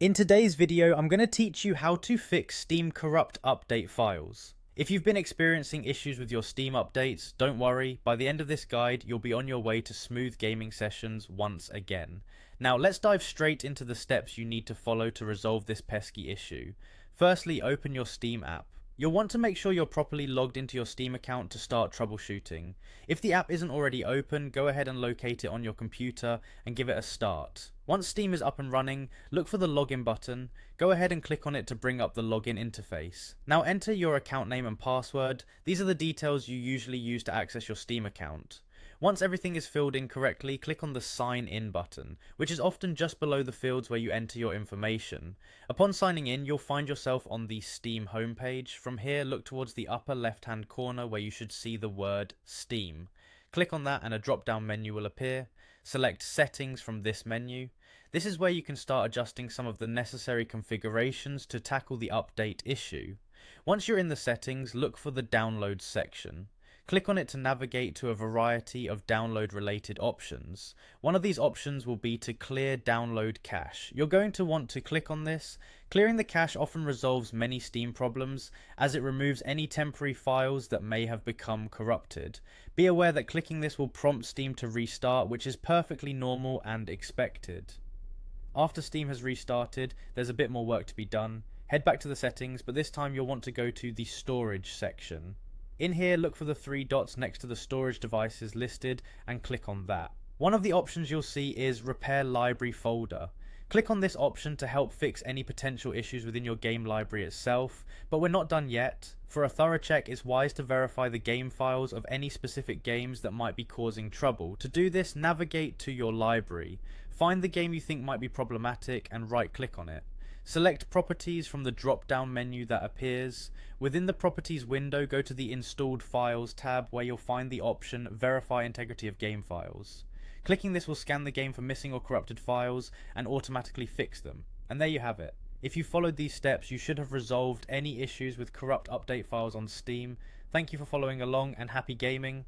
In today's video, I'm going to teach you how to fix Steam corrupt update files. If you've been experiencing issues with your Steam updates, don't worry, by the end of this guide, you'll be on your way to smooth gaming sessions once again. Now let's dive straight into the steps you need to follow to resolve this pesky issue. Firstly, open your Steam app. You'll want to make sure you're properly logged into your Steam account to start troubleshooting. If the app isn't already open, go ahead and locate it on your computer and give it a start. Once Steam is up and running, look for the login button, go ahead and click on it to bring up the login interface. Now enter your account name and password. These are the details you usually use to access your Steam account. Once everything is filled in correctly, click on the sign in button, which is often just below the fields where you enter your information. Upon signing in, you'll find yourself on the Steam homepage. From here, look towards the upper left hand corner where you should see the word Steam. Click on that and a drop down menu will appear. Select Settings from this menu. This is where you can start adjusting some of the necessary configurations to tackle the update issue. Once you're in the settings, look for the Downloads section. Click on it to navigate to a variety of download related options. One of these options will be to clear download cache. You're going to want to click on this. Clearing the cache often resolves many Steam problems as it removes any temporary files that may have become corrupted. Be aware that clicking this will prompt Steam to restart, which is perfectly normal and expected. After Steam has restarted, there's a bit more work to be done. Head back to the settings, but this time you'll want to go to the storage section. In here, look for the three dots next to the storage devices listed and click on that. One of the options you'll see is Repair Library Folder. Click on this option to help fix any potential issues within your game library itself, but we're not done yet. For a thorough check, it's wise to verify the game files of any specific games that might be causing trouble. To do this, navigate to your library. Find the game you think might be problematic and right click on it. Select Properties from the drop-down menu that appears. Within the Properties window, go to the Installed Files tab where you'll find the option Verify Integrity of Game Files. Clicking this will scan the game for missing or corrupted files and automatically fix them. And there you have it. If you followed these steps, you should have resolved any issues with corrupt update files on Steam. Thank you for following along and happy gaming.